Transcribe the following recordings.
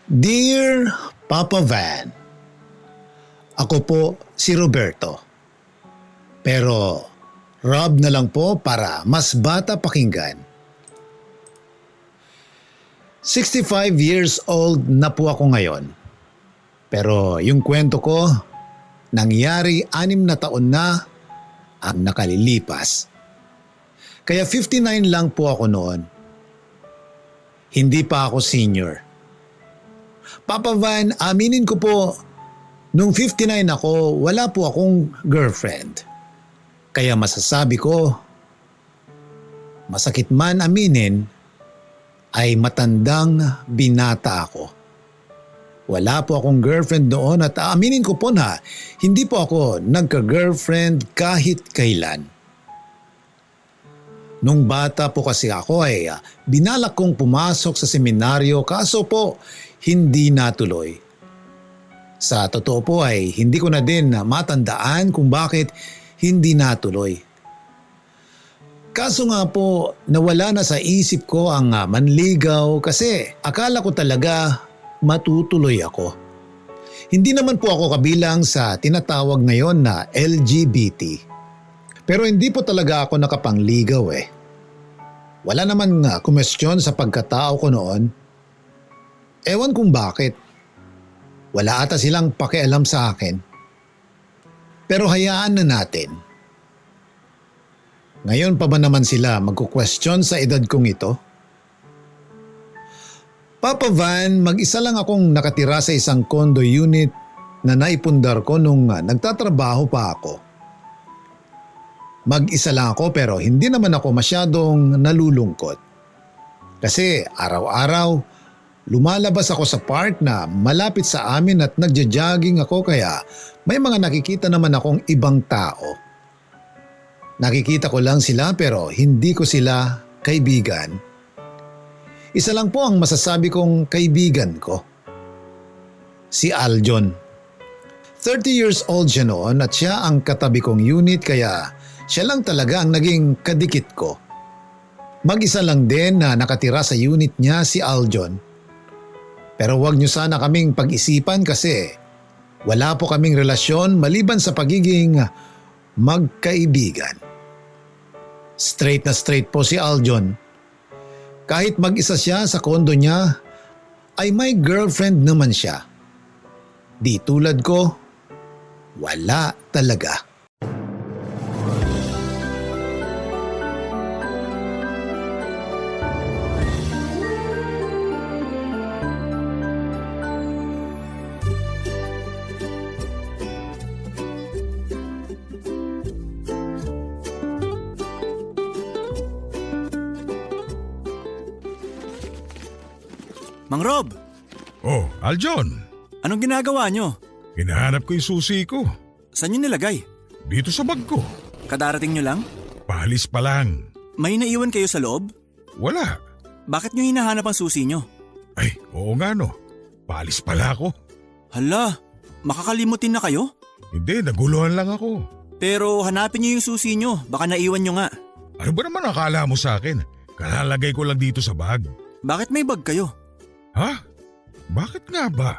Dear Papa Van, ako po si Roberto. Pero Rob na lang po para mas bata pakinggan. 65 years old na po ako ngayon. Pero yung kwento ko, nangyari 6 na taon na ang nakalilipas. Kaya 59 lang po ako noon. Hindi pa ako senior. Papa Van, aminin ko po, nung 59 ako, wala po akong girlfriend. Kaya masasabi ko, masakit man aminin, ay matandang binata ako. Wala po akong girlfriend noon at aminin ko po na hindi po ako nagka-girlfriend kahit kailan. Nung bata po kasi ako ay binalak kong pumasok sa seminaryo kaso po hindi natuloy. Sa totoo po ay hindi ko na din matandaan kung bakit hindi natuloy. Kaso nga po nawala na sa isip ko ang manligaw kasi akala ko talaga matutuloy ako. Hindi naman po ako kabilang sa tinatawag ngayon na LGBT. Pero hindi po talaga ako nakapangligaw eh. Wala naman kumestyon sa pagkatao ko noon. Ewan kung bakit. Wala ata silang pakialam sa akin. Pero hayaan na natin. Ngayon pa ba naman sila magkukwestiyon sa edad kong ito? Papa Van, mag-isa lang akong nakatira sa isang condo unit na naipundar ko nung nagtatrabaho pa ako. Mag-isa lang ako pero hindi naman ako masyadong nalulungkot. Kasi araw-araw, lumalabas ako sa park na malapit sa amin at nagja-jogging ako kaya may mga nakikita naman akong ibang tao. Nakikita ko lang sila pero hindi ko sila kaibigan. Isa lang po ang masasabi kong kaibigan ko. Si Aljon. 30 years old siya noon at siya ang katabi kong unit kaya siya lang talaga ang naging kadikit ko. Mag-isa lang din na nakatira sa unit niya si Aljon. Pero wag niyo sana kaming pag-isipan kasi wala po kaming relasyon maliban sa pagiging magkaibigan. Straight na straight po si Aljon. Kahit mag-isa siya sa kondo niya, ay may girlfriend naman siya. Di tulad ko, wala talaga. Mang Rob! Oh, Aljon. Anong ginagawa nyo? Hinahanap ko yung susi ko. Saan nyo nilagay? Dito sa bag ko. Kadarating nyo lang? Palis pa lang. May naiwan kayo sa loob? Wala. Bakit nyo hinahanap ang susi nyo? Ay, oo nga no. Palis pala ako. Hala, makakalimutin na kayo? Hindi, naguluhan lang ako. Pero hanapin nyo yung susi nyo, baka naiwan nyo nga. Ano ba naman akala mo sa akin? Kalalagay ko lang dito sa bag. Bakit may bag kayo? Ha? Bakit nga ba?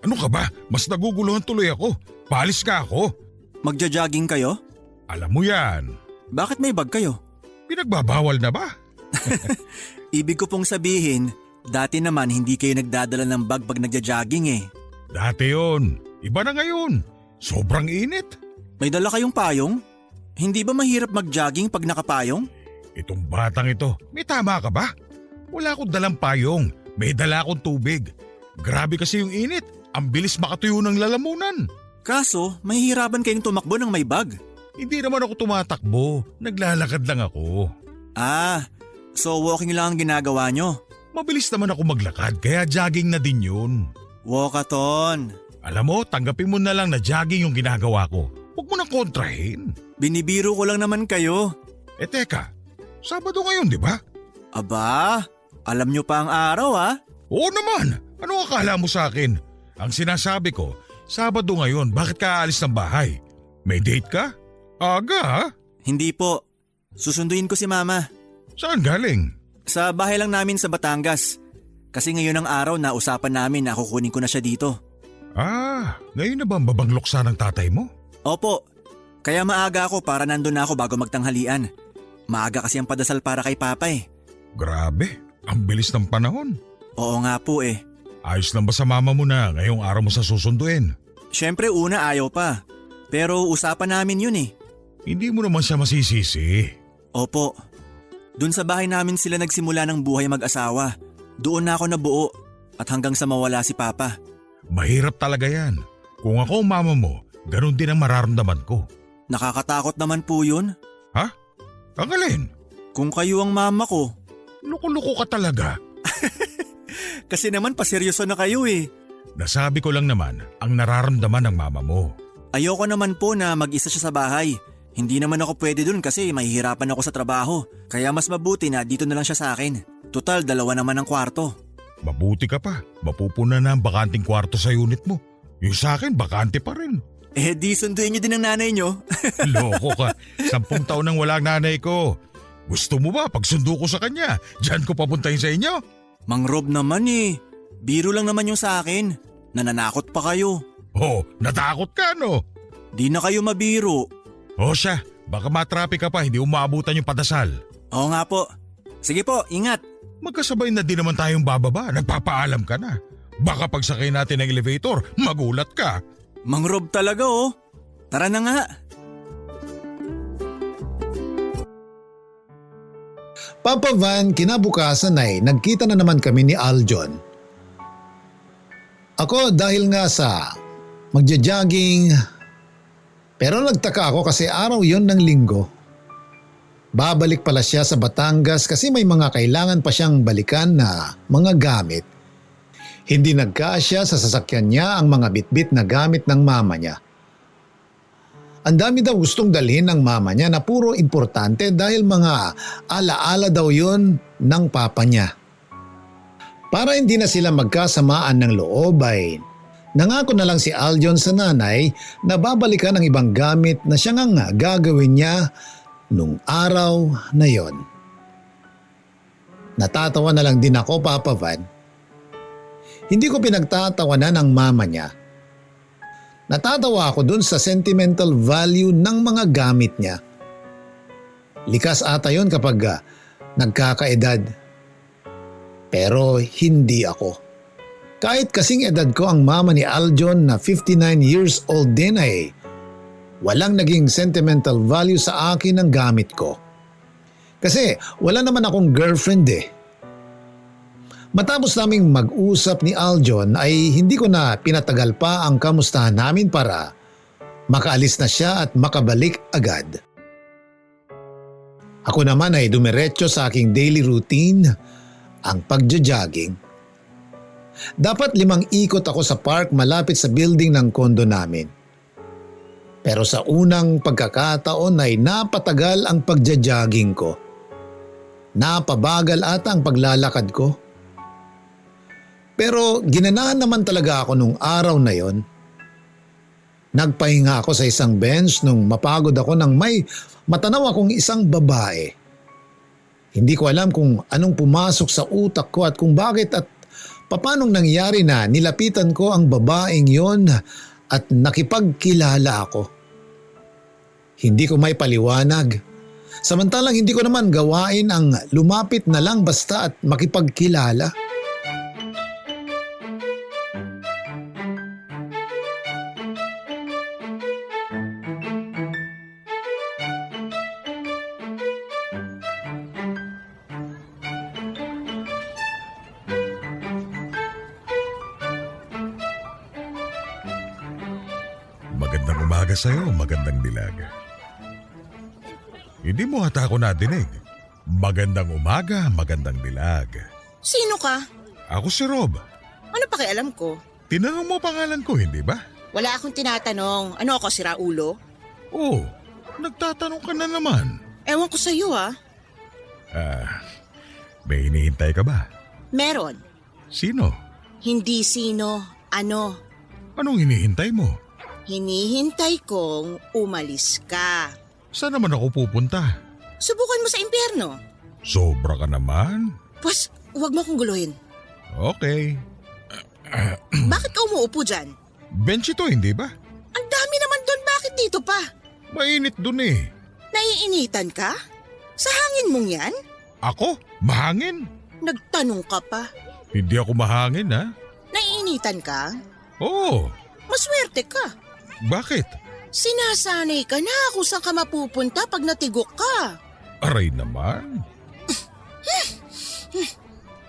Ano ka ba? Mas naguguluhan tuloy ako. Palis ka ako. Magja-jogging kayo? Alam mo yan. Bakit may bag kayo? Pinagbabawal na ba? Ibig ko pong sabihin, dati naman hindi kayo nagdadala ng bag pag nagja-jogging eh. Dati yon. Iba na ngayon. Sobrang init. May dala kayong payong? Hindi ba mahirap mag-jogging pag nakapayong? Itong batang ito, may tama ka ba? Wala akong dalang payong. May dala akong tubig. Grabe kasi yung init. Ang bilis makatuyo ng lalamunan. Kaso, mahihirapan kayong tumakbo ng may bag. Hindi naman ako tumatakbo. Naglalakad lang ako. Ah, so walking lang ang ginagawa nyo? Mabilis naman ako maglakad kaya jogging na din yun. Walkathon. Alam mo, tanggapin mo na lang na jogging yung ginagawa ko. Huwag mo nang kontrahin. Binibiro ko lang naman kayo. Eh teka, Sabado ngayon di ba? Aba, alam nyo pa ang araw ah. Oo naman. Ano akala mo sa akin? Ang sinasabi ko, Sabado ngayon, bakit ka aalis ng bahay? May date ka? Aga ha? Hindi po. Susunduin ko si Mama. Saan galing? Sa bahay lang namin sa Batangas. Kasi ngayon ang araw na usapan namin na kukunin ko na siya dito. Ngayon na ba ang babangloksa ng tatay mo? Opo, kaya maaga ako para nandun na ako bago magtanghalian. Maaga kasi ang padasal para kay Papa eh. Grabe, ang bilis ng panahon. Oo nga po eh. Ayos lang ba sa mama mo na ngayong araw mo sa susunduin? Siyempre una ayaw pa. Pero usapan namin yun eh. Hindi mo naman siya masisisi. Opo. Dun sa bahay namin sila nagsimula ng buhay mag-asawa. Doon na ako nabuo at hanggang sa mawala si Papa. Mahirap talaga yan. Kung ako ang mama mo, ganun din ang mararamdaman ko. Nakakatakot naman po yun. Ha? Ang alin? Kung kayo ang mama ko. Loko-loko ka talaga. Kasi naman paseryoso na kayo eh. Nasabi ko lang naman ang nararamdaman ng mama mo. Ayoko naman po na mag-isa siya sa bahay. Hindi naman ako pwede dun kasi mahihirapan ako sa trabaho. Kaya mas mabuti na dito na lang siya sa akin. Total, 2 naman ang kwarto. Mabuti ka pa. Mapupuna na ang bakanting kwarto sa unit mo. Yung sa akin, bakante pa rin. Eh di sunduin niyo din ang nanay niyo. Loko ka. 10 taon nang wala ang nanay ko. Gusto mo ba pagsundo ko sa kanya, diyan ko papuntahin sa inyo? Mang Rob naman eh. Biro lang naman yung sa akin. Nananakot pa kayo. Oh, natakot ka no? Di na kayo mabiro. O siya, baka matraffic ka pa, hindi umaabutan yung padasal. Oo nga po. Sige po, ingat. Magkasabay na din naman tayong bababa, nagpapaalam ka na. Baka pagsakay natin ng elevator, magulat ka. Mang Rob talaga oh. Tara na nga. Papa Van, kinabukasan ay nagkita na naman kami ni Aljon. Ako dahil nga sa magja-jogging, pero nagtaka ako kasi araw yon ng linggo. Babalik pala siya sa Batangas kasi may mga kailangan pa siyang balikan na mga gamit. Hindi nagkasya sa sasakyan niya ang mga bitbit na gamit ng mama niya. Ang dami daw gustong dalhin ng mama niya na puro importante dahil mga alaala daw yon ng papa niya. Para hindi na sila magkasamaan ng loob ay nangako na lang si Aljon sa nanay na babalikan ang ibang gamit na siya nga gagawin niya nung araw na yon. Natatawa na lang din ako, Papa Van. Hindi ko pinagtatawanan ang mama niya. Natatawa ako dun sa sentimental value ng mga gamit niya. Likas ata yun kapag nagkakaedad. Pero hindi ako. Kahit kasing edad ko ang mama ni Aljon na 59 years old din ay walang naging sentimental value sa akin ang gamit ko. Kasi wala naman akong girlfriend eh. Matapos naming mag-usap ni Aljon ay hindi ko na pinatagal pa ang kamustahan namin para makaalis na siya at makabalik agad. Ako naman ay dumiretso sa aking daily routine, ang pagja-jogging. Dapat 5 ikot ako sa park malapit sa building ng kondo namin. Pero sa unang pagkakataon ay napatagal ang pagja-jogging ko. Napabagal ata ang paglalakad ko. Pero ginanahan naman talaga ako nung araw na yon. Nagpahinga ako sa isang bench nung mapagod ako nang may matanaw akong isang babae. Hindi ko alam kung anong pumasok sa utak ko at kung bakit at papanong nangyari na nilapitan ko ang babaeng yon at nakipagkilala ako. Hindi ko may paliwanag. Samantalang hindi ko naman gawain ang lumapit na lang basta at makipagkilala. Magandang umaga sa'yo, magandang dilag. Hindi mo ata ako nadinig. Magandang umaga, magandang dilag. Sino ka? Ako si Rob. Ano pakialam ko? Tinanong mo pangalan ko, hindi ba? Wala akong tinatanong. Ano ako, sira ulo? Oo, nagtatanong ka na naman. Ewan ko sa'yo ah. May hinihintay ka ba? Meron. Sino? Hindi sino, ano. Anong hinihintay mo? Hinihintay kong umalis ka. Saan naman ako pupunta? Subukan mo sa impyerno. Sobra ka naman. Pues, huwag mo akong guluhin. Okay. Bakit ka umuupo dyan? Bench ito, hindi ba? Ang dami naman doon, bakit dito pa? Mainit dun eh. Naiinitan ka? Sa hangin mong yan? Ako? Mahangin? Nagtanong ka pa. Hindi ako mahangin ha? Naiinitan ka? Oo. Maswerte ka. Bakit? Sinasanay ka na kung saan ka mapupunta pag natigok ka. Aray naman.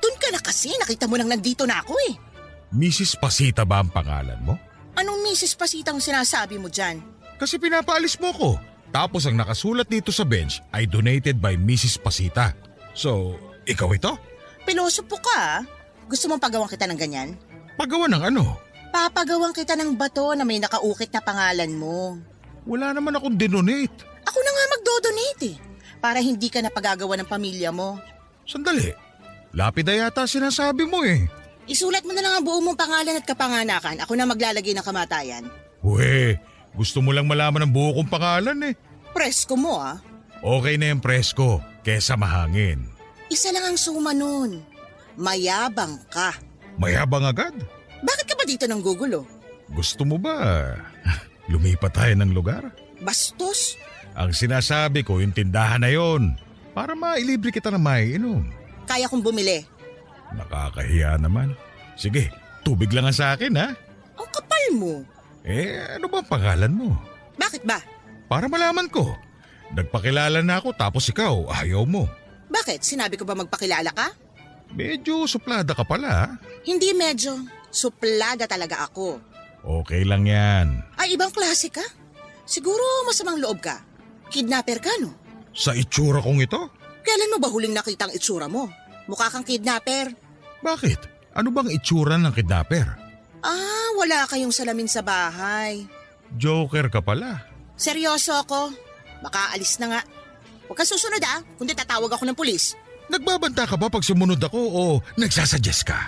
Doon ka na kasi, nakita mo nang nandito na ako eh. Mrs. Pasita ba ang pangalan mo? Anong Mrs. Pasitang sinasabi mo dyan? Kasi pinapaalis mo ko. Tapos ang nakasulat dito sa bench ay donated by Mrs. Pasita. So, ikaw ito? Pilosopo ka ah. Gusto mong pagawan kita ng ganyan? Pagawa ng ano? Papagawan kita ng bato na may nakaukit na pangalan mo. Wala naman akong dinonate. Ako na nga magdodonate eh. Para hindi ka napagagawa ng pamilya mo. Sandali. Lapida yata sinasabi mo eh. Isulat mo na lang ang buo mong pangalan at kapanganakan. Ako na maglalagay ng kamatayan. Uwe, gusto mo lang malaman ang buo kong pangalan eh. Presko mo ah. Okay na yung presko, kesa mahangin. Isa lang ang suma nun. Mayabang ka. Mayabang agad? Bakit ka ba dito nang gugulo? Gusto mo ba lumipat tayo ng lugar? Bastos? Ang sinasabi ko yung tindahan na yon para mailibre kita na maiinom. Kaya kong bumili. Nakakahiya naman. Sige, tubig lang ang sa akin ha. Ang kapal mo. Ano ba ang pangalan mo? Bakit ba? Para malaman ko. Nagpakilala na ako tapos ikaw ayaw mo. Bakit? Sinabi ko ba magpakilala ka? Medyo suplada ka pala ha? Hindi medyo. Suplada talaga ako. Okay lang yan. Ay, ibang klase ka? Siguro masamang loob ka. Kidnapper ka, no? Sa itsura kong ito? Kailan mo ba huling nakita ang itsura mo? Mukha kang kidnapper. Bakit? Ano bang itsura ng kidnapper? Ah, wala kayong salamin sa bahay. Joker ka pala. Seryoso ako. Baka alis na nga. Huwag kang susunod ah, kundi tatawag ako ng pulis. Nagbabanta ka ba pag sumunod ako o nagsasuggest ka?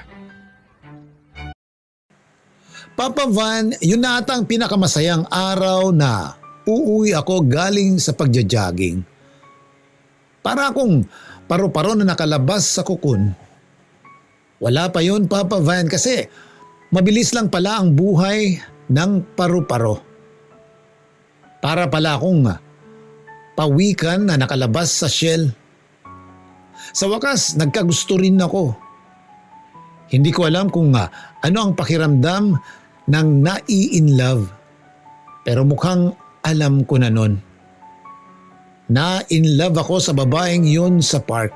Papa Van, yun na ata ang pinakamasayang araw na uuwi ako galing sa pagja-jogging. Para akong paro-paro na nakalabas sa kukun. Wala pa yun, Papa Van, kasi mabilis lang pala ang buhay ng paru-paro. Para pala akong pawikan na nakalabas sa shell. Sa wakas, nagkagusto rin ako. Hindi ko alam kung ano ang pakiramdam ng nai-in love. Pero mukhang alam ko na nun. Na-in love ako sa babaeng yun sa park.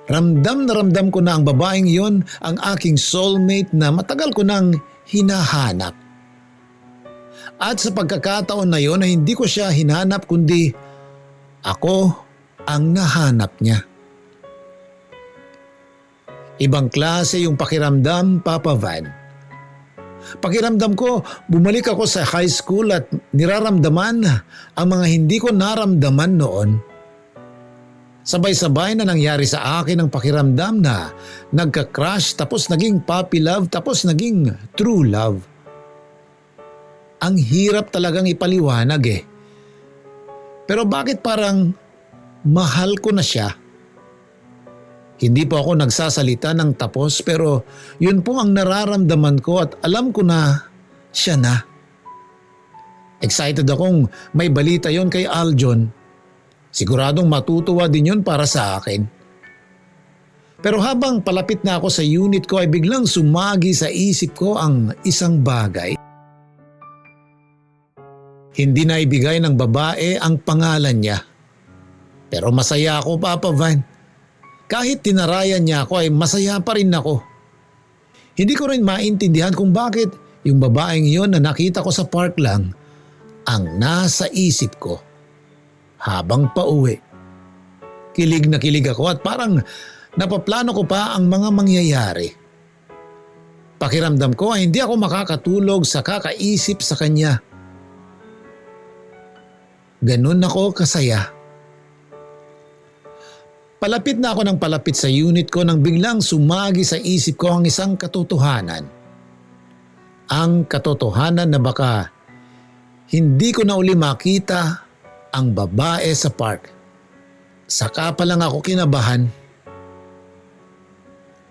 Ramdam na ramdam ko na ang babaeng yun ang aking soulmate na matagal ko nang hinahanap. At sa pagkakataon na yun ay hindi ko siya hinanap kundi ako ang nahanap niya. Ibang klase yung pakiramdam, Papa Van. Pakiramdam ko, bumalik ako sa high school at niraramdaman ang mga hindi ko naramdaman noon. Sabay-sabay na nangyari sa akin ang pakiramdam na nagka-crush tapos naging puppy love tapos naging true love. Ang hirap talagang ipaliwanag eh. Pero bakit parang mahal ko na siya? Hindi po ako nagsasalita ng tapos pero yun po ang nararamdaman ko at alam ko na siya na. Excited akong may balita yon kay Aljon. Siguradong matutuwa din yun para sa akin. Pero habang palapit na ako sa unit ko ay biglang sumagi sa isip ko ang isang bagay. Hindi na ibigay ng babae ang pangalan niya. Pero masaya ako, Papa Van. Kahit tinarayan niya ako ay masaya pa rin ako. Hindi ko rin maintindihan kung bakit yung babaeng yon na nakita ko sa park lang ang nasa isip ko habang pauwi. Kilig na kilig ako at parang napaplano ko pa ang mga mangyayari. Pakiramdam ko ay hindi ako makakatulog sa kakaisip sa kanya. Ganun ako kasaya. Palapit na ako ng palapit sa unit ko nang biglang sumagi sa isip ko ang isang katotohanan. Ang katotohanan na baka hindi ko na uli makita ang babae sa park. Saka pa lang ako kinabahan.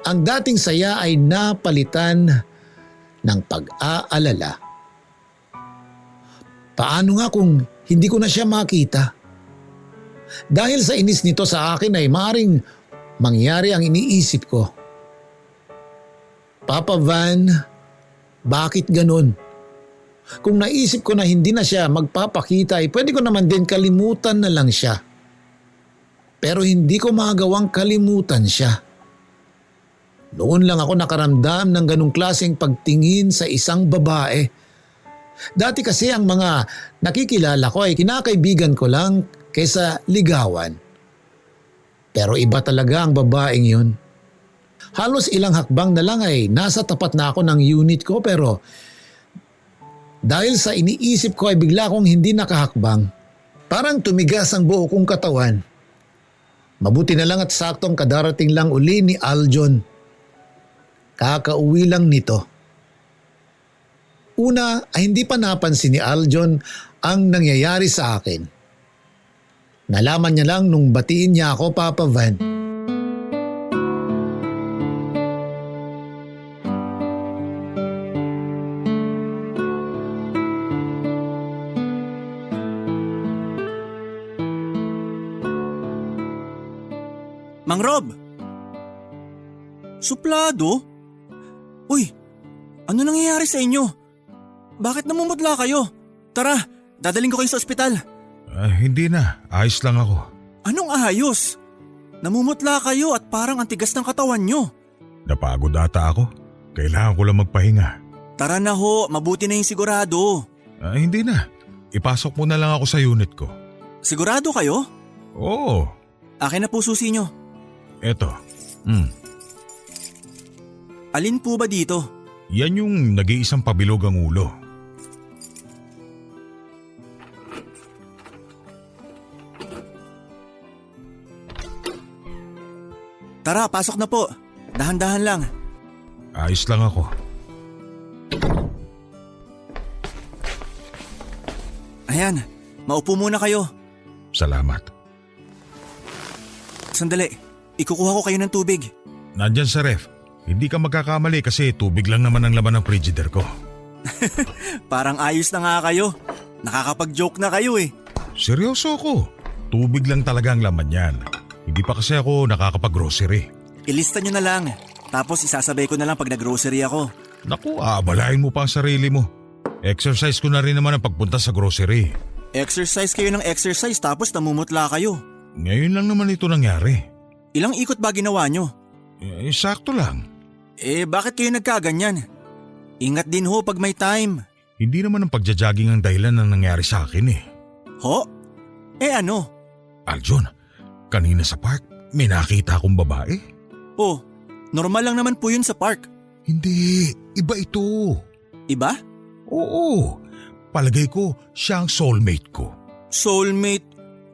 ang dating saya ay napalitan ng pag-aalala. Paano nga kung hindi ko na siya makita? Dahil sa inis nito sa akin ay maaring mangyari ang iniisip ko. Papa Van, bakit ganun? Kung naisip ko na hindi na siya magpapakita ay pwede ko naman din kalimutan na lang siya. Pero hindi ko magawang kalimutan siya. Noon lang ako nakaramdam ng ganung klaseng pagtingin sa isang babae. Dati kasi ang mga nakikilala ko ay kinakaibigan ko lang kaysa ligawan. Pero iba talaga ang babaeng yun. Halos ilang hakbang na lang ay nasa tapat na ako ng unit ko pero dahil sa iniisip ko ay bigla akong hindi nakahakbang. Parang tumigas ang buo kong katawan. Mabuti na lang at saktong kadarating lang uli ni Aljon. Kakauwi lang nito. Una ay hindi pa napansin ni Aljon ang nangyayari sa akin. Nalaman niya lang nung batiin niya ako, Papa Van. Mang Rob! Suplado? Uy, ano nangyayari sa inyo? Bakit namumutla kayo? Tara, dadaling ko kayo sa ospital. Hindi na, ayos lang ako. Anong ayos? Namumutla kayo at parang ang tigas ng katawan nyo. Napagod ata ako. Kailangan ko lang magpahinga. Tara na ho, mabuti na yung sigurado. Hindi na, ipasok mo na lang ako sa unit ko. Sigurado kayo? Oo, Akin na po susi nyo. eto. Alin po ba dito? Yan yung nag-iisang pabilog ang ulo. Tara, pasok na po. Dahan-dahan lang. Ayos lang ako. Ayan, maupo muna kayo. Salamat. Sandali, ikukuha ko kayo ng tubig. Nandyan sa ref. Hindi ka magkakamali kasi tubig lang naman ang laman ng frigider ko. Parang ayos na nga kayo. Nakakapag-joke na kayo eh. Seryoso ako. Tubig lang talaga ang laman yan. Hindi pa kasi ako nakakapag-grocery. Ilista nyo na lang. Tapos isasabay ko na lang pag nag-grocery ako. Naku, aabalahin mo pa ang sarili mo. Exercise ko na rin naman ang pagpunta sa grocery. Exercise kayo ng exercise tapos namumutla kayo. Ngayon lang naman ito nangyari. Ilang ikot ba ginawa nyo? Sakto lang. Bakit kayo nagkaganyan? Ingat din ho pag may time. Hindi naman ang pagja-jogging ang dahilan ng nangyari sa akin eh. Ho? Ano? Aljon, kanina sa park, may nakita akong babae. Oh, normal lang naman po yun sa park. Hindi, iba ito. Iba? Oo, palagay ko siya ang soulmate ko. Soulmate?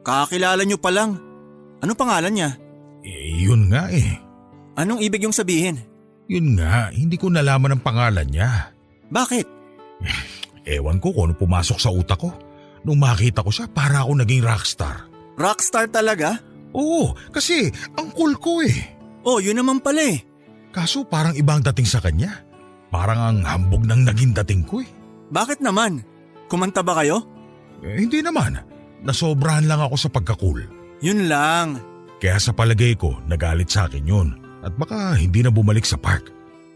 Kakilala nyo pa lang. Anong pangalan niya? Yun nga eh. Anong ibig yung sabihin? Yun nga, hindi ko nalaman ang pangalan niya. Bakit? Ewan ko kung ano pumasok sa utak ko. Nung makita ko siya, para ako naging rockstar. Rockstar talaga? Oo, kasi ang cool ko eh. Oh, yun naman pala eh. Kaso parang ibang dating sa kanya. Parang ang hambog ng naging dating ko eh. Bakit naman? Kumanta ba kayo? Hindi naman. Nasobrahan lang ako sa pagka-cool. Yun lang. Kaya sa palagay ko, nagalit sa akin yun. At baka hindi na bumalik sa park.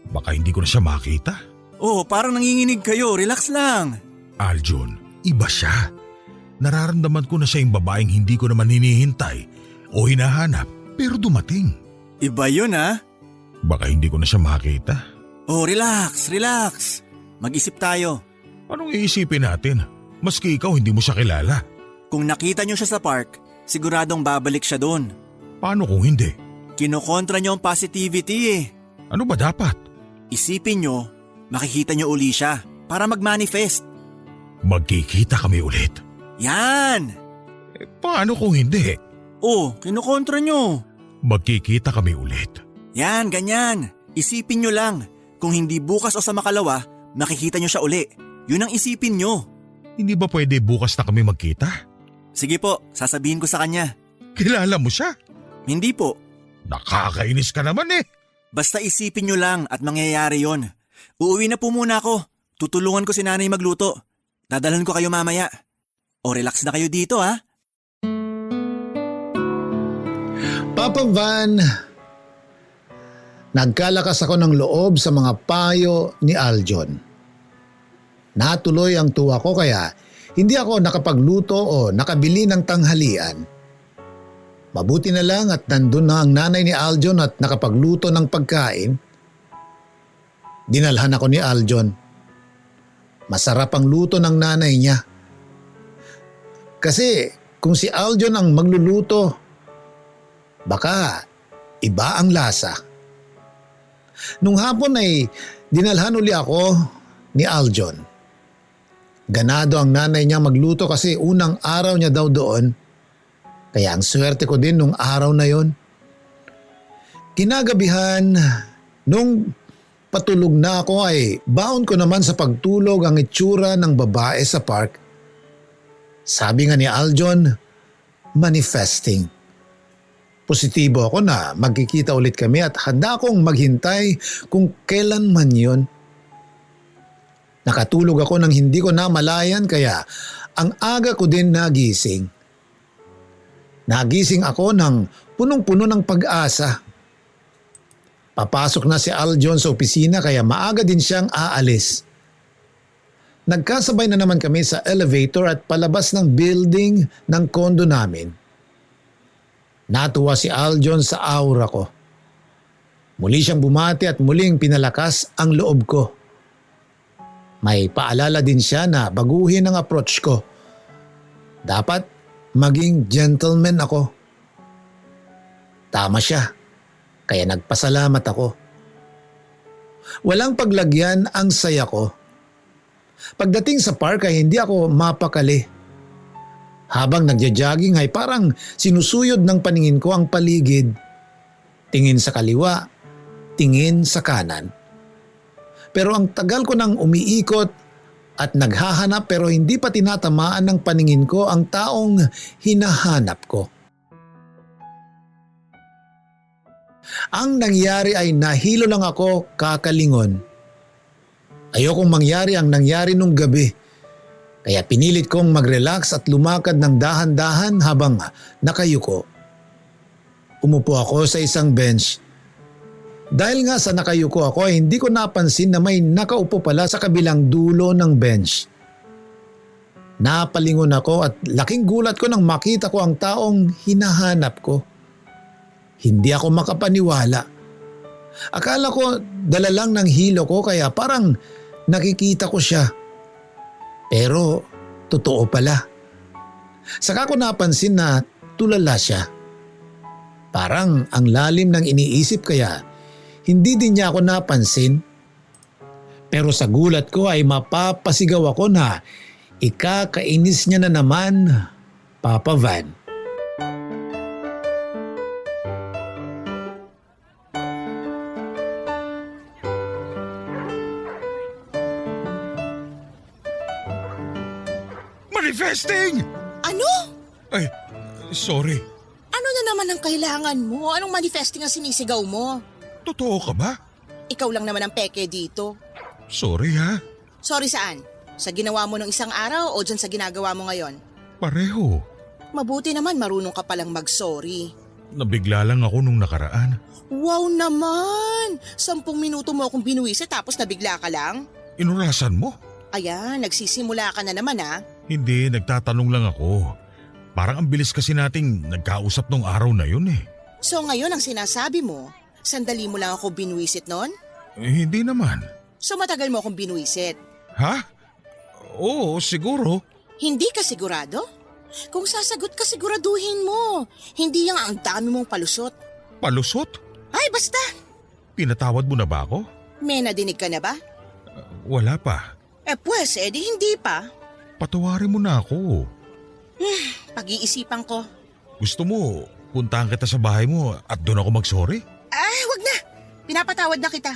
Baka hindi ko na siya makita. Oh, parang nanginginig kayo. Relax lang. Aljon, iba siya. Nararamdaman ko na siya yung babaeng hindi ko naman hinihintay o hinahanap pero dumating. Iba yun ha? Baka hindi ko na siya makita. Oh, relax, relax. Mag-isip tayo. Anong iisipin natin? Maski ikaw hindi mo siya kilala. Kung nakita nyo siya sa park, siguradong babalik siya doon. Paano kung hindi? Kinokontra nyo ang positivity eh. Ano ba dapat? Isipin nyo, makikita nyo uli siya para mag-manifest. Magkikita kami ulit. Yan! Paano kung hindi? Oh, kinokontra nyo. Magkikita kami ulit. Yan, ganyan. Isipin nyo lang. Kung hindi bukas o sa makalawa, makikita nyo siya uli. Yun ang isipin nyo. Hindi ba pwede bukas na kami magkita? Sige po, sasabihin ko sa kanya. Kilala mo siya? Hindi po. Nakakainis ka naman eh. Basta isipin nyo lang at mangyayari yon. Uuwi na po muna ako. Tutulungan ko si nanay magluto. Dadalhan ko kayo mamaya. O relax na kayo dito ha. Papa Van, nagkalakas ako ng loob sa mga payo ni Aljon. Natuloy ang tuwa ko kaya hindi ako nakapagluto o nakabili ng tanghalian. Mabuti na lang at nandun na ang nanay ni Aljon at nakapagluto ng pagkain. Dinalhan ako ni Aljon. Masarap ang luto ng nanay niya. Kasi kung si Aljon ang magluluto, baka iba ang lasa. Nung hapon ay dinalhan uli ako ni Aljon. Ganado ang nanay niya magluto kasi unang araw niya daw doon. Kaya ang swerte ko din nung araw na yon. Kinagabihan, nung patulog na ako ay baon ko naman sa pagtulog ang itsura ng babae sa park. Sabi nga ni Aljon, manifesting. Positibo ako na magkikita ulit kami at handa akong maghintay kung kailan man yun. Nakatulog ako nang hindi ko namalayan kaya ang aga ko din nagising. Nagising ako ng punong-puno ng pag-asa. Papasok na si Aljon sa opisina kaya maaga din siyang aalis. Nagkasabay na naman kami sa elevator at palabas ng building ng kondo namin. Natuwa si Aljon sa aura ko. Muli siyang bumati at muling pinalakas ang loob ko. May paalala din siya na baguhin ang approach ko. Dapat maging gentleman ako. Tama siya, kaya nagpasalamat ako. Walang paglagyan ang saya ko. Pagdating sa park ay hindi ako mapakali. Habang nagja-jogging ay parang sinusuyod ng paningin ko ang paligid. Tingin sa kaliwa, tingin sa kanan. Pero ang tagal ko nang umiikot at naghahanap pero hindi pa tinatamaan ng paningin ko ang taong hinahanap ko. Ang nangyari ay nahilo lang ako kakalingon. Ayokong mangyari ang nangyari nung gabi. Kaya pinilit kong mag-relax at lumakad ng dahan-dahan habang nakayuko. Umupo ako sa isang bench. Dahil nga sa nakayuko ako ay hindi ko napansin na may nakaupo pala sa kabilang dulo ng bench. Napalingon ako at laking gulat ko nang makita ko ang taong hinahanap ko. Hindi ako makapaniwala. Akala ko dala lang ng hilo ko kaya parang nakikita ko siya. Pero totoo pala. Saka ko napansin na tulala siya. Parang ang lalim ng iniisip kaya hindi din niya ako napansin. Pero sa gulat ko ay mapapasigaw ako na ikakainis niya na naman, Papa Van. Manifesting! Ano? Ay, sorry. Ano na naman ang kailangan mo? Anong manifesting ang sinisigaw mo? Totoo ka ba? Ikaw lang naman ang peke dito. Sorry ha. Sorry saan? Sa ginawa mo ng isang araw o dyan sa ginagawa mo ngayon? Pareho. Mabuti naman marunong ka palang mag-sorry. Nabigla lang ako nung nakaraan. Wow naman! 10 minuto mo akong binuwisit tapos nabigla ka lang? Inurasan mo? Ayan, nagsisimula ka na naman ha. Hindi, nagtatanong lang ako. Parang ang bilis kasi nating nagkausap nung araw na yun eh. So ngayon ang sinasabi mo, sandali mo lang ako binuwisit nun? Hindi naman. So matagal mo akong binuwisit? Ha? Oo, siguro. Hindi ka sigurado? Kung sasagot ka siguraduhin mo. Hindi yung ang dami mong palusot. Palusot? Ay basta! Pinatawad mo na ba ako? May nadinig ka na ba? Wala pa. Pues, di hindi pa. Patawarin mo na ako. Pag-iisipan ko. Gusto mo, puntahan kita sa bahay mo at doon ako mag-sorry? Ay, wag na! Pinapatawad na kita.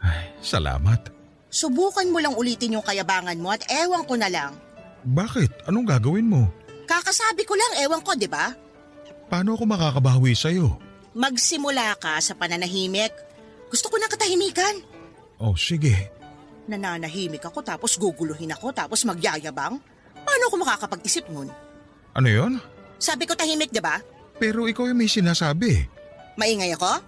Ay, salamat. Subukan mo lang ulitin yung kayabangan mo at ewan ko na lang. Bakit? Anong gagawin mo? Kakasabi ko lang, ewan ko, di ba? Paano ako makakabawi sa'yo? Magsimula ka sa pananahimik. Gusto ko ng katahimikan. Oh, sige. Nananahimik ako tapos guguluhin ako tapos magyayabang. Paano ako makakapag-isip nun? Ano yon? Sabi ko tahimik, di ba? Pero ikaw yung may sinasabi. Maingay ako?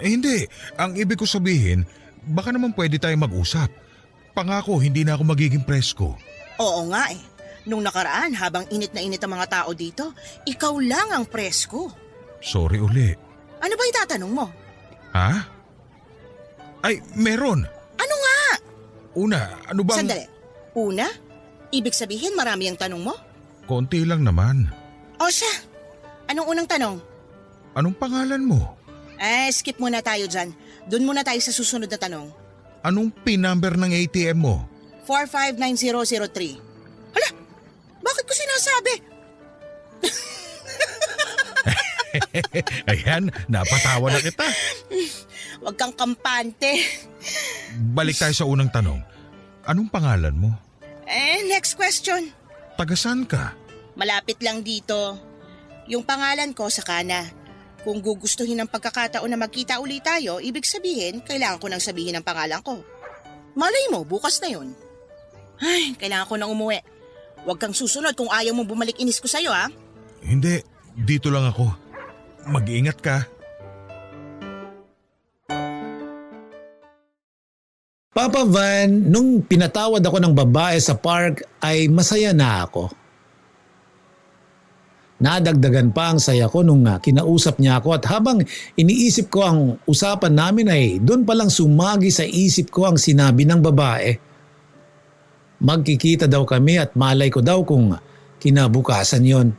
Hindi. Ang ibig ko sabihin, baka naman pwede tayong mag-usap. Pangako, hindi na ako magiging presko. Oo nga eh. Nung nakaraan, habang init na init ang mga tao dito, ikaw lang ang presko. Sorry uli. Ano ba itatanong mo? Ha? Ay, meron. Ano nga? Una, ano bang... Sandali. Una? Ibig sabihin marami ang tanong mo? Konti lang naman. O siya. Anong unang tanong? Anong pangalan mo? Skip muna tayo dyan. Doon muna tayo sa susunod na tanong. Anong PIN number ng ATM mo? 459003. Hala! Bakit ko sinasabi? Ayan, napatawa na kita. Huwag kang kampante. Balik tayo sa unang tanong. Anong pangalan mo? Next question. Tagasan ka? Malapit lang dito. Yung pangalan ko sa kana. Kung gugustuhin ng pagkakataon na magkita ulit tayo, ibig sabihin, kailangan ko nang sabihin ang pangalan ko. Malay mo, bukas na yun. Ay, kailangan ko nang umuwi. Huwag kang susunod kung ayaw mo bumalik inis ko sa'yo, ha? Hindi, dito lang ako. Mag-iingat ka. Papa Van, nung pinatawad ako ng babae sa park ay masaya na ako. Nadagdagan pa ang saya ko nung kinausap niya ako at habang iniisip ko ang usapan namin ay doon palang sumagi sa isip ko ang sinabi ng babae. Magkikita daw kami at malay ko daw kung kinabukasan yon.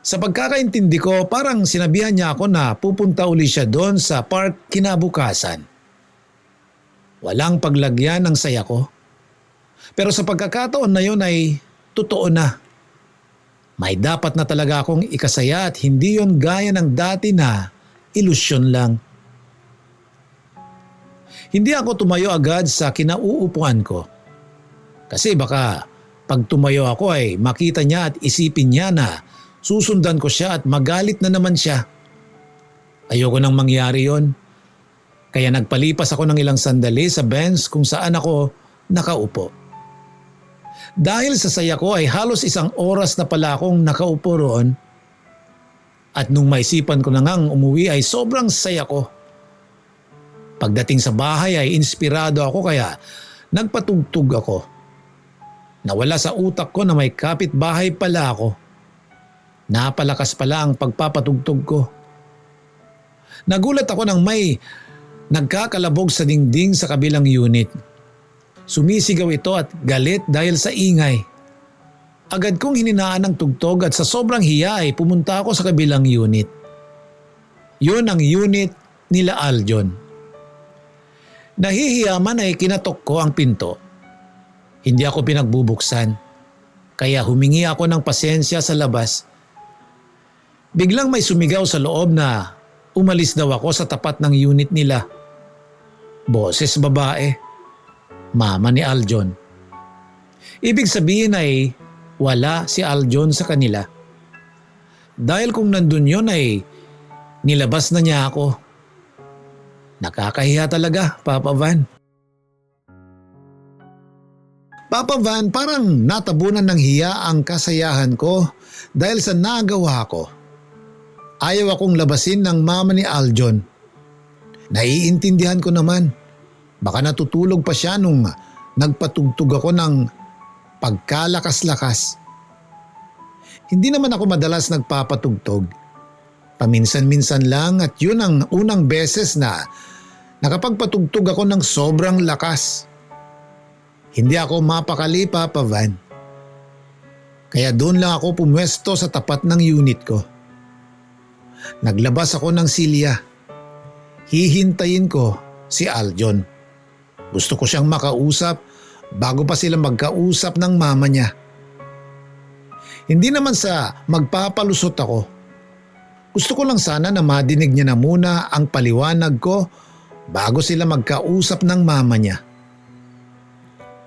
Sa pagkakaintindi ko, parang sinabihan niya ako na pupunta uli siya doon sa park kinabukasan. Walang paglagyan ng saya ko. Pero sa pagkakataon na yon ay totoo na. May dapat na talaga akong ikasaya at hindi yon gaya ng dati na ilusyon lang. Hindi ako tumayo agad sa kinauupuan ko. Kasi baka pag tumayo ako ay makita niya at isipin niya na susundan ko siya at magalit na naman siya. Ayoko nang mangyari yon. Kaya nagpalipas ako ng ilang sandali sa bench kung saan ako nakaupo. Dahil sa saya ko ay halos 1 oras na pala akong nakaupo roon. At nung maisipan ko na ngang umuwi ay sobrang saya ko. Pagdating sa bahay ay inspirado ako kaya nagpatugtog ako. Nawala sa utak ko na may kapitbahay pala ako. Napalakas pala ang pagpapatugtog ko. Nagulat ako nang may nagkakalabog sa dingding sa kabilang unit. Sumisigaw ito at galit dahil sa ingay. Agad kong hininaan ang tugtog at sa sobrang hiya ay pumunta ako sa kabilang unit. Yun ang unit nila Aljon. Nahihiyaman ay kinatok ko ang pinto. Hindi ako pinagbubuksan. Kaya humingi ako ng pasensya sa labas. Biglang may sumigaw sa loob na umalis daw ako sa tapat ng unit nila. Boses babae. Mama ni Aljon. Ibig sabihin ay wala si Aljon sa kanila. Dahil kung nandun yun ay nilabas na niya ako. Nakakahiya talaga, Papa Van. Papa Van, parang natabunan ng hiya ang kasayahan ko dahil sa nagawa ko. Ayaw akong labasin ng mama ni Aljon. Naiintindihan ko naman. Baka natutulog pa siya nung nagpatugtog ako ng pagkalakas-lakas. Hindi naman ako madalas nagpapatugtog. Paminsan-minsan lang at yun ang unang beses na nakapagpatugtog ako ng sobrang lakas. Hindi ako mapakali, Papa Van. Kaya doon lang ako pumwesto sa tapat ng unit ko. Naglabas ako ng silya. Hihintayin ko si Aljon. Gusto ko siyang makausap bago pa sila magkausap ng mama niya. Hindi naman sa magpapalusot ako. Gusto ko lang sana na madinig niya na muna ang paliwanag ko bago sila magkausap ng mama niya.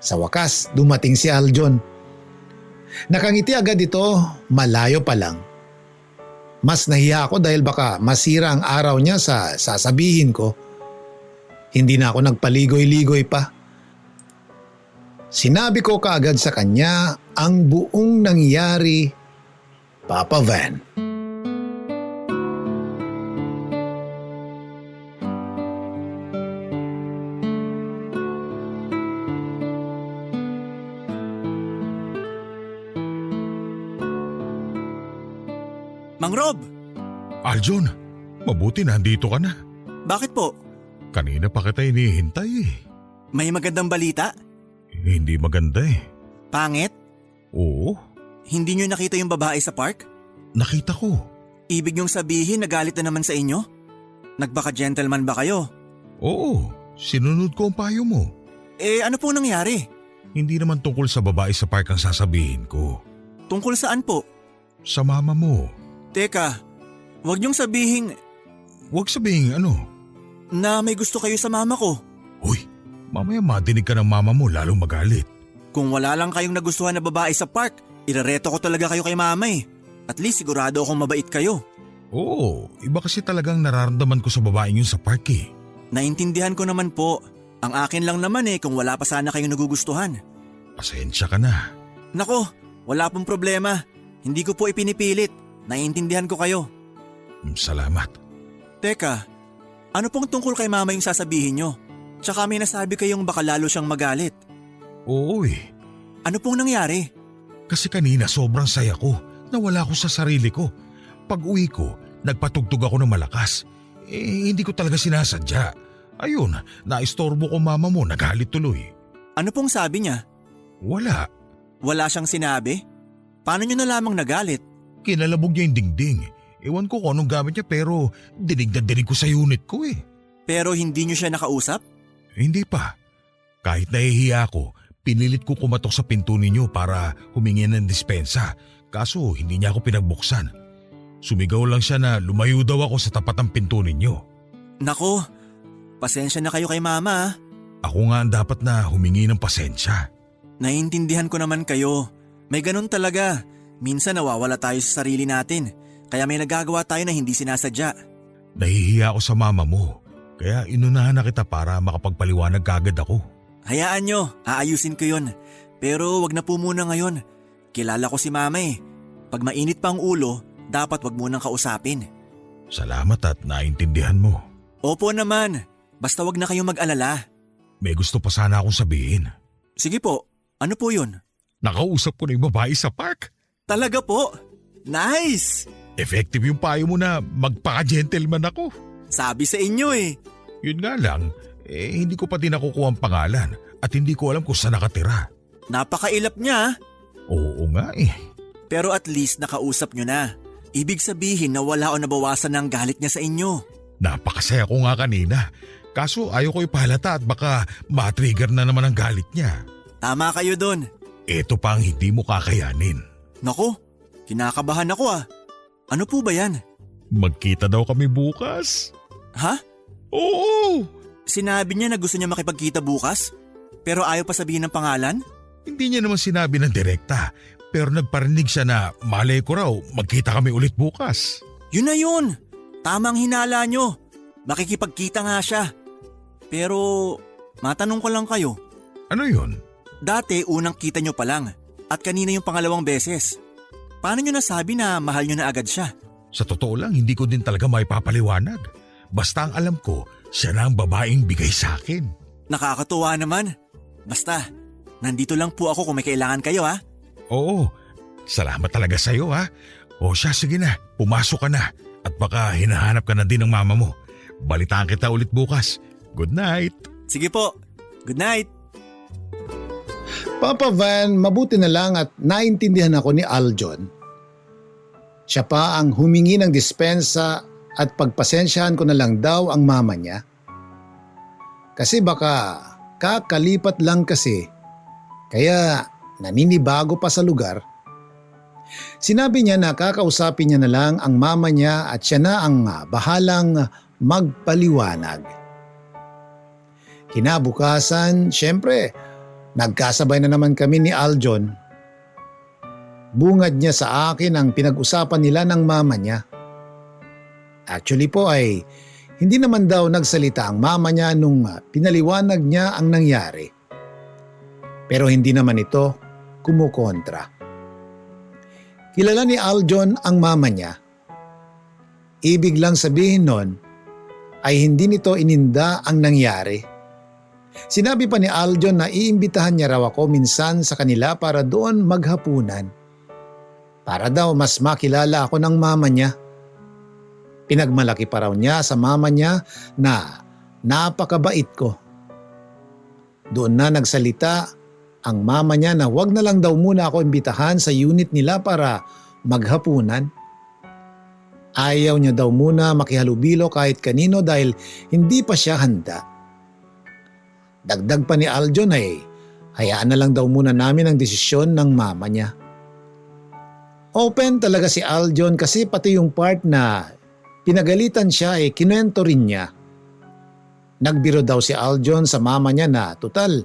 Sa wakas, dumating si Aljon. Nakangiti agad ito, malayo pa lang. Mas nahiya ako dahil baka masira ang araw niya sa sasabihin ko. Hindi na ako nagpaligoy-ligoy pa. Sinabi ko kaagad sa kanya ang buong nangyari, Papa Van. Mang Rob, Aljon, mabuti nandito ka na. bakit po? Kanina pa kita hinihintay eh. May magandang balita? Hindi maganda eh. Pangit? Oo, Hindi nyo nakita yung babae sa park? nakita ko. Ibig nyong sabihin nagalit na naman sa inyo? Nagbaka-gentleman ba kayo? Oo, sinunod ko ang payo mo. Eh ano pong nangyari? Hindi naman tungkol sa babae sa park ang sasabihin ko. Tungkol saan po? Sa mama mo. Teka, wag nyong sabihin Huwag sabihin ano. na may gusto kayo sa mama ko. Hoy, mamaya madinig ka ng mama mo lalong magalit. Kung wala lang kayong nagustuhan na babae sa park, irareto ko talaga kayo kay mama eh. At least sigurado akong mabait kayo. Oo, iba kasi talagang nararamdaman ko sa babaeng yun sa park eh. Naintindihan ko naman po. Ang akin lang naman eh kung wala pa sana kayong nagugustuhan. Pasensya ka na. Nako, wala pong problema. Hindi ko po ipinipilit. Naiintindihan ko kayo. Salamat. Teka, ano pong tungkol kay mama yung sasabihin nyo? Tsaka may nasabi kayong baka lalo siyang magalit. Oo eh, Ano pong nangyari? kasi kanina sobrang saya ko. Nawala ko sa sarili ko. Pag uwi ko, nagpatugtog ako ng malakas. Hindi ko talaga sinasadya. Ayun, naistorbo ko mama mo, nagalit tuloy. Ano pong sabi niya? Wala, Wala siyang sinabi? Paano nyo na lamang nagalit? kinalabog niya yung dingding. Ewan ko kung anong gamit niya pero dinig na dinig ko sa unit ko eh. Pero hindi nyo siya nakausap? Hindi pa. Kahit nahihiya ako, pinilit ko kumatok sa pinto ninyo para humingi ng dispensa. Kaso hindi niya ako pinagbuksan. Sumigaw lang siya na lumayo daw ako sa tapat ng pinto ninyo. Nako, pasensya na kayo kay mama ah. Ako nga ang dapat na humingi ng pasensya. Naiintindihan ko naman kayo. May ganun talaga. Minsan nawawala tayo sa sarili natin. Kaya may nagagawa tayo na hindi sinasadya. Nahihiya ako sa mama mo. Kaya inunahan na kita para makapagpaliwanag kagad ako. Hayaan nyo, aayusin ko yun. Pero wag na po muna ngayon. Kilala ko si mama eh. Pag mainit pa ang ulo, dapat wag munang kausapin. Salamat at naintindihan mo. Opo naman, basta wag na kayong mag-alala. May gusto pa sana akong sabihin. Sige po, ano po yun? Nakausap ko na yung babae sa park. Talaga po? Nice! Effective yung payo mo na magpaka-gentleman ako. Sabi sa inyo eh. Yun nga lang, hindi ko pa din nakukuha ang pangalan at hindi ko alam kung saan nakatira. Napakailap niya ah. Oo nga eh. Pero at least nakausap nyo na. Ibig sabihin na wala o nabawasan ng galit niya sa inyo. Napakasaya ko nga kanina. Kaso ayaw ko ipahalata at baka matrigger na naman ang galit niya. Tama kayo dun. Ito pa ang hindi mo kakayanin. Naku, kinakabahan ako ah. Ano po ba yan? Magkita daw kami bukas. Ha? Oo! Sinabi niya na gusto niya makipagkita bukas? Pero ayaw pa sabihin ng pangalan? Hindi niya naman sinabi ng direkta. Pero nagparinig siya na malay ko raw magkita kami ulit bukas. Yun na yun! Tamang hinala nyo. Makikipagkita nga siya. Pero matanong ko lang kayo. Ano yun? Dati unang kita nyo pa lang. At kanina yung pangalawang beses. Paano nyo nasabi na mahal nyo na agad siya? Sa totoo lang, hindi ko din talaga maipapaliwanag. Basta ang alam ko, siya na ang babaeng bigay sa akin. Nakakatuwa naman. Basta, nandito lang po ako kung may kailangan kayo ha. Oo, salamat talaga sa'yo ha. O siya, sige na, pumasok ka na. At baka hinahanap ka na din ng mama mo. Balitaan kita ulit bukas. Good night. Sige po. Good night. Papa Van, mabuti na lang at naintindihan ako ni Aljon. Siya pa ang humingi ng dispensa at pagpasensyahan ko na lang daw ang mama niya. Kasi baka kakalipat lang kasi, kaya naninibago pa sa lugar. Sinabi niya na kakausapin niya na lang ang mama niya at siya na ang bahalang magpaliwanag. Kinabukasan, syempre, nagkasabay na naman kami ni Aljon. Bungad niya sa akin ang pinag-usapan nila ng mama niya. Actually po ay hindi naman daw nagsalita ang mama niya nung pinaliwanag niya ang nangyari. Pero hindi naman ito kumukontra. Kilala ni Aljon ang mama niya. Ibig lang sabihin nun ay hindi nito ininda ang nangyari. Sinabi pa ni Aljon na iimbitahan niya raw ako minsan sa kanila para doon maghapunan. Para daw mas makilala ako ng mama niya. Pinagmalaki pa raw niya sa mama niya na napakabait ko. Doon na nagsalita ang mama niya na wag na lang daw muna ako imbitahan sa unit nila para maghapunan. Ayaw niya daw muna makihalubilo kahit kanino dahil hindi pa siya handa. Dagdag pa ni Aljon ay hayaan na lang daw muna namin ang desisyon ng mama niya. Open talaga si Aljon kasi pati yung part na pinagalitan siya ay kinuwento rin niya. Nagbiro daw si Aljon sa mama niya na tutal,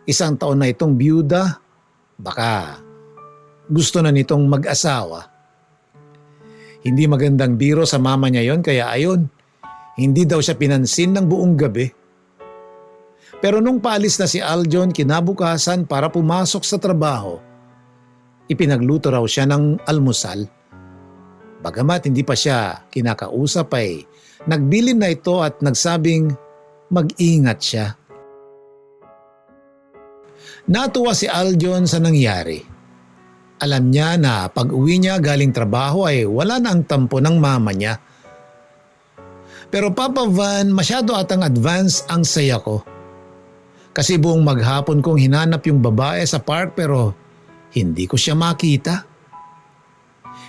1 taon na itong byuda, baka gusto na nitong mag-asawa. Hindi magandang biro sa mama niya yon kaya ayon, hindi daw siya pinansin ng buong gabi. Pero nung paalis na si Aljon kinabukasan para pumasok sa trabaho, ipinagluto raw siya ng almusal. Bagamat hindi pa siya kinakausap ay nagbilin na ito at nagsabing mag-ingat siya. Natuwa si Aljon sa nangyari. Alam niya na pag uwi niya galing trabaho ay wala na ang tampo ng mama niya. Pero Papa Van, masyado atang advance ang saya ko. Kasi buong maghapon kong hinanap yung babae sa park pero hindi ko siya makita.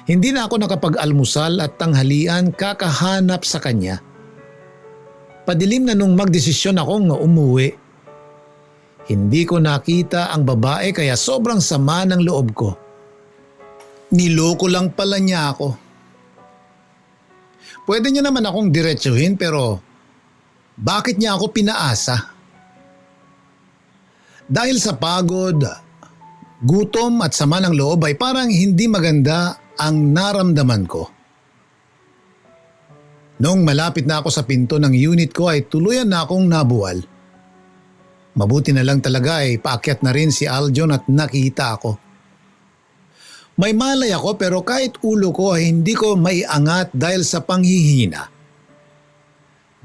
Hindi na ako nakapag-almusal at tanghalian kakahanap sa kanya. Padilim na nung magdesisyon akong umuwi. Hindi ko nakita ang babae kaya sobrang sama ng loob ko. Niloko lang pala niya ako. Pwede niya naman akong diretsuhin pero bakit niya ako pinaasa? Dahil sa pagod, gutom at sama ng loob ay parang hindi maganda ang naramdaman ko. Noong malapit na ako sa pinto ng unit ko ay tuluyan na akong nabuwal. Mabuti na lang talaga ay paakyat na rin si Aljon at nakita ako. May malay ako pero kahit ulo ko ay hindi ko maiangat dahil sa panghihina.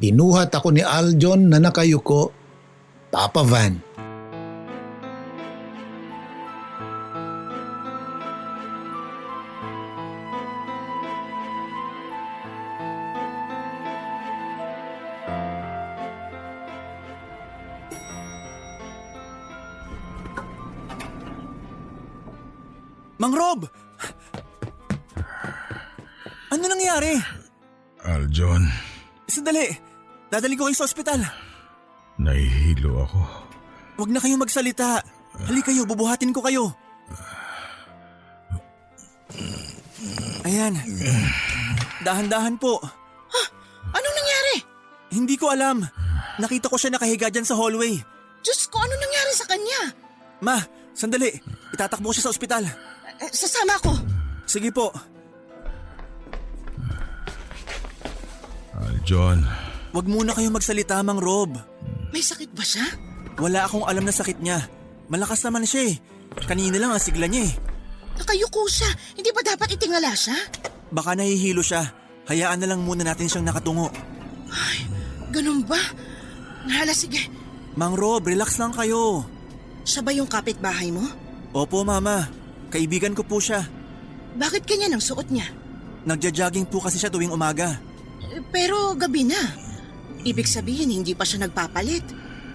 Binuhat ako ni Aljon na nakayuko, Papa Van. Mang Rob! Ano nangyari? Aljon, Sandali, dadali ko kayo sa ospital. nahihilo ako. Huwag na kayong magsalita. Halika kayo, bubuhatin ko kayo. Ayan. Dahan-dahan po. Anong nangyari? Hindi ko alam. Nakita ko siya nakahiga dyan sa hallway. Diyos ko, ano nangyari sa kanya? Ma, sandali. Itatakbo ko siya sa ospital. Sasama ko. Sige po. Aljon, Huwag muna kayong magsalita, Mang Rob. May sakit ba siya? Wala akong alam na sakit niya. Malakas naman siya eh. Kanina lang ang sigla niya eh. Nakayuko siya. Hindi ba dapat itingala siya? Baka nahihilo siya. Hayaan na lang muna natin siyang nakatungo. Ay, ganun ba? Hala, sige. Mang Rob, relax lang kayo. Siya ba yung kapitbahay mo? Opo, Mama. Kaibigan ko po siya. Bakit ganyan ang suot niya? Nagja-jogging po kasi siya tuwing umaga. Pero gabi na. Ibig sabihin, hindi pa siya nagpapalit.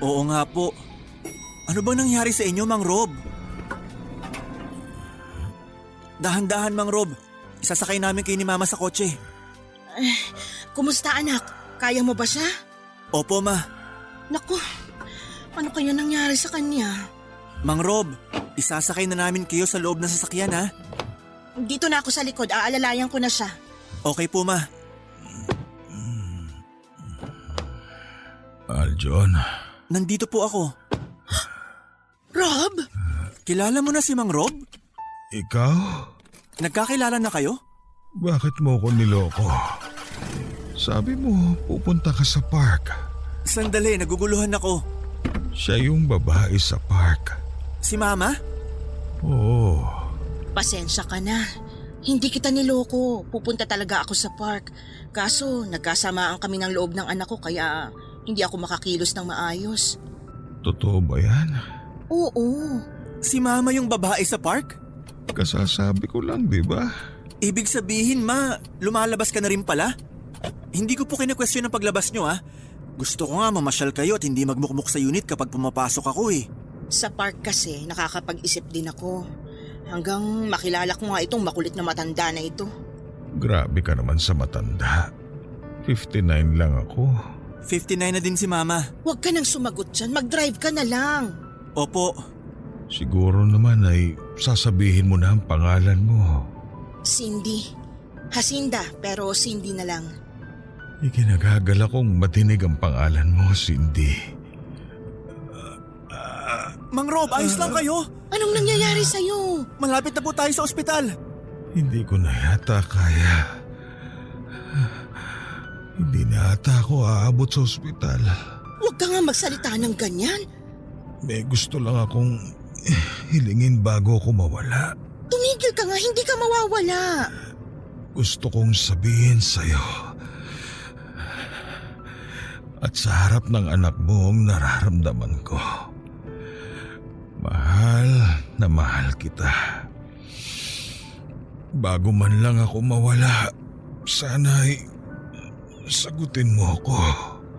Oo nga po. Ano bang nangyari sa inyo, Mang Rob? Dahan-dahan, Mang Rob. Isasakay namin kayo ni Mama sa kotse. Kumusta anak? Kaya mo ba siya? Opo, Ma. Naku, ano kaya nangyari sa kanya? Mang Rob, isasakay na namin kayo sa loob ng sasakyan, ha? Dito na ako sa likod, aalalayan ko na siya. Okay po, Ma. Aljon. Nandito po ako. Rob? Kilala mo na si Mang Rob? Ikaw? Nagkakilala na kayo? Bakit mo ko niloko? Sabi mo, pupunta ka sa park. Sandali, naguguluhan ako. Siya yung babae sa park. Si Mama? Oo. Pasensya ka na. Hindi kita niloko. Pupunta talaga ako sa park. Kaso nagkasamaan kami ng loob ng anak ko kaya hindi ako makakilos ng maayos. Totoo ba yan? Oo. Si Mama yung babae sa park? Kasasabi ko lang, di ba? Ibig sabihin, Ma, lumalabas ka na rin pala? Hindi ko po kine-question ang paglabas nyo, ah. Gusto ko nga mamasyal kayo at hindi magmukmuk sa unit kapag pumapasok ako eh. Sa park kasi nakakapag-isip din ako. Hanggang makilala ko nga itong makulit na matanda na ito. Grabe ka naman sa matanda. 59 lang ako. 59 na din si Mama. Huwag ka nang sumagot dyan. Mag-drive ka na lang. Opo. Siguro naman ay sasabihin mo na ang pangalan mo. Cindy. Hasinda, pero Cindy na lang. Ikinagagala kong matinig ang pangalan mo, Cindy. Mang Rob, ayos lang kayo? Anong nangyayari sa'yo? Malapit na po tayo sa ospital. Hindi ko na yata kaya. Hindi na yata ako aabot sa ospital. Huwag ka nga magsalita ng ganyan. May gusto lang akong hilingin bago ako mawala. Tumigil ka nga, hindi ka mawawala. Gusto kong sabihin sa'yo. At sa harap ng anak mo ang nararamdaman ko. Mahal na mahal kita. Bago man lang ako mawala, sana'y sagutin mo ako.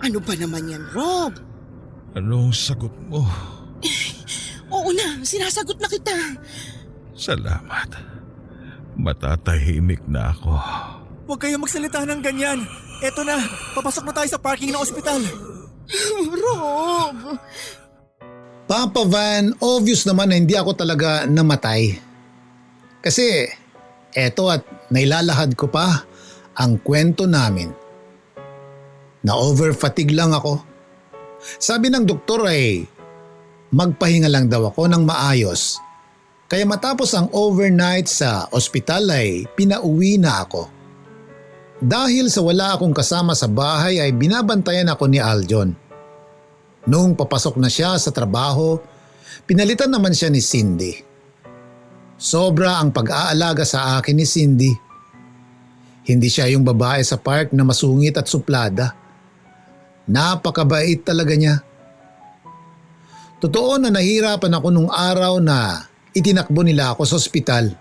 Ano ba naman yan, Rob? Anong sagot mo? Oo na, sinasagot na kita. Salamat. Matatahimik na ako. Huwag kayong magsalita ng ganyan. Eto na, papasok na tayo sa parking ng ospital. Rob! Papa Van, obvious naman na hindi ako talaga namatay. Kasi eto at nailalahad ko pa ang kwento namin. Na-overfatigue lang ako. Sabi ng doktor ay magpahinga lang daw ako ng maayos. Kaya matapos ang overnight sa ospital ay pinauwi na ako. Dahil sa wala akong kasama sa bahay ay binabantayan ako ni Aljon. Noong papasok na siya sa trabaho, pinalitan naman siya ni Cindy. Sobra ang pag-aalaga sa akin ni Cindy. Hindi siya yung babae sa park na masungit at suplada. Napakabait talaga niya. Totoo na nahirapan ako nung araw na itinakbo nila ako sa ospital.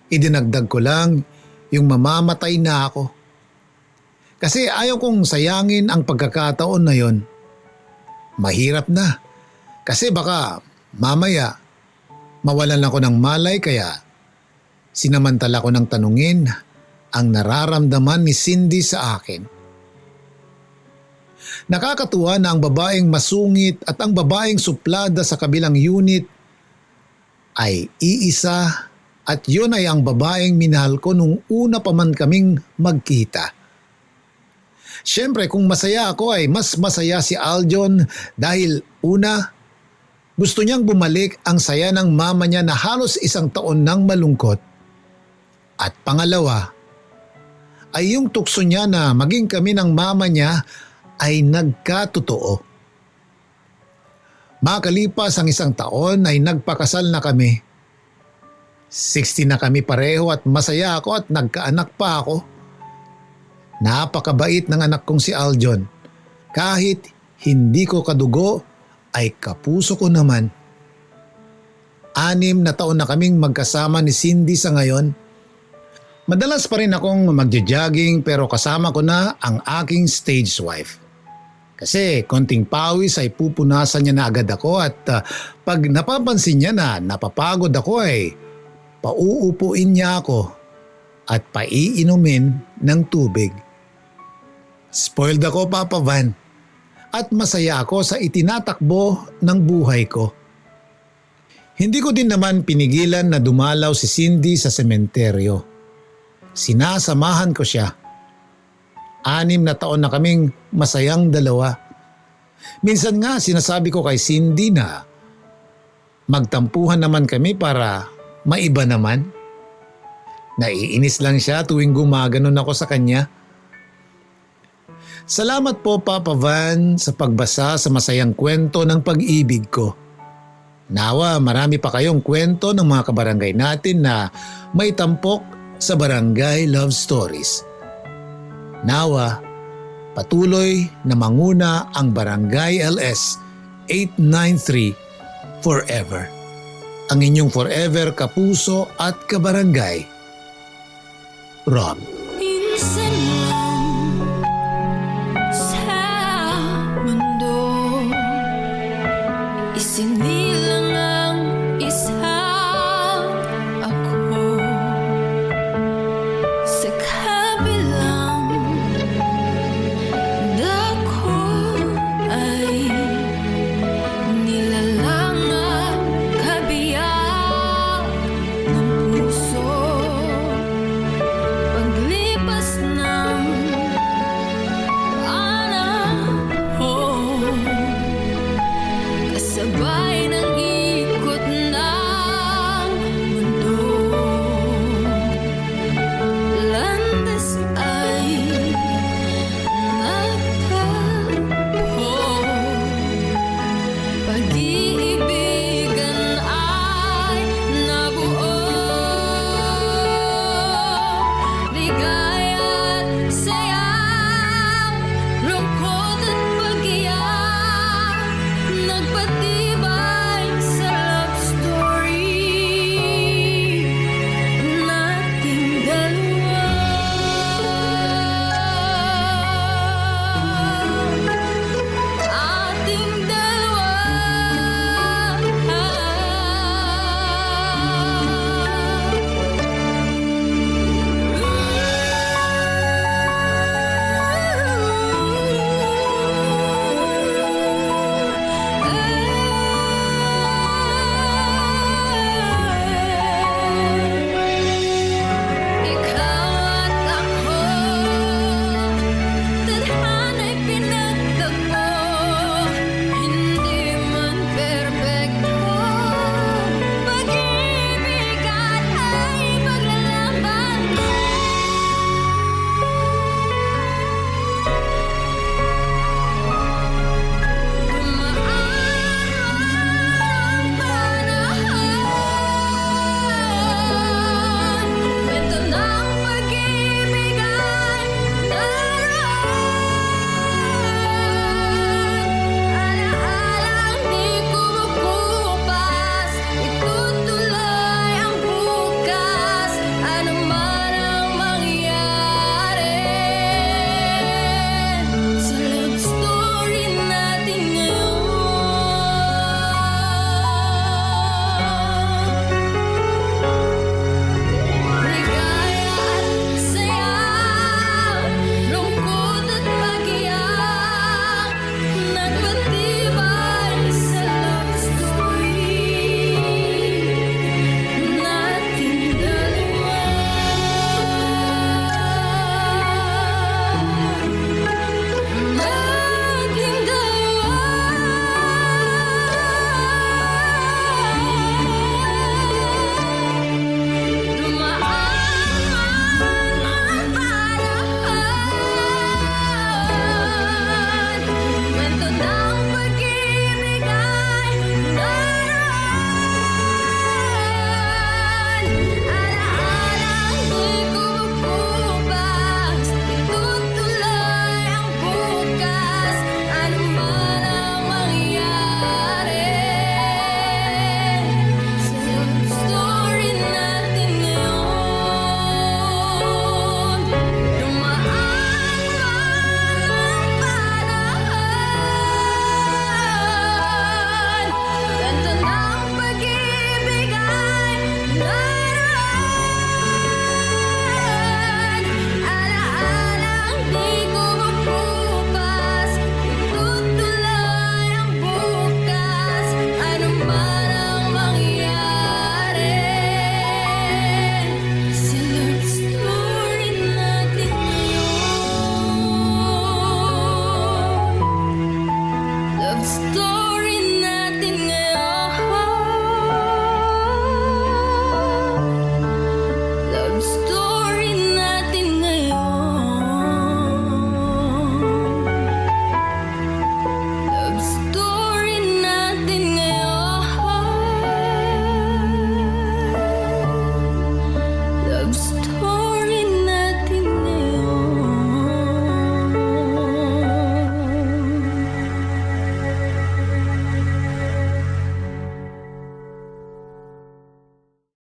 Idinagdag ko lang yung mamamatay na ako. Kasi ayaw kong sayangin ang pagkakataon na yon. Mahirap na. Kasi baka mamaya mawalan ako ng malay kaya sinamantala ko ng tanungin ang nararamdaman ni Cindy sa akin. Nakakatuwa na ang babaeng masungit at ang babaeng suplada sa kabilang unit ay iisa at yun ay ang babaeng minahal ko nung una pa man kaming magkita. Siyempre kung masaya ako ay mas masaya si Aljon dahil una, gusto niyang bumalik ang saya ng mama niya na halos 1 taon nang malungkot. At pangalawa, ay yung tukso niya na maging kami ng mama niya ay nagkatotoo. Makalipas ang 1 taon ay nagpakasal na kami. 60 na kami pareho at masaya ako at nagkaanak pa ako. Napakabait ng anak kong si Aljon. Kahit hindi ko kadugo ay kapuso ko naman. 6 na taon na kaming magkasama ni Cindy sa ngayon. Madalas pa rin akong magja-jogging pero kasama ko na ang aking stage wife. Kasi konting pawis ay pupunasan niya na agad ako at pag napapansin niya na napapagod ako ay pauupuin niya ako at paiinumin ng tubig. Spoiled ako, Papa Van, at masaya ako sa itinatakbo ng buhay ko. Hindi ko din naman pinigilan na dumalaw si Cindy sa sementeryo. Sinasamahan ko siya. 6 na taon na kaming masayang dalawa. Minsan nga sinasabi ko kay Cindy na magtampuhan naman kami para maiba naman. Naiinis lang siya tuwing gumaganon ako sa kanya. Salamat po Papa Van sa pagbasa sa masayang kwento ng pag-ibig ko. Nawa marami pa kayong kwento ng mga kabarangay natin na may tampok sa Barangay Love Stories. Nawa, patuloy na manguna ang Barangay LS 893 forever. Ang inyong forever kapuso at kabarangay, Rob.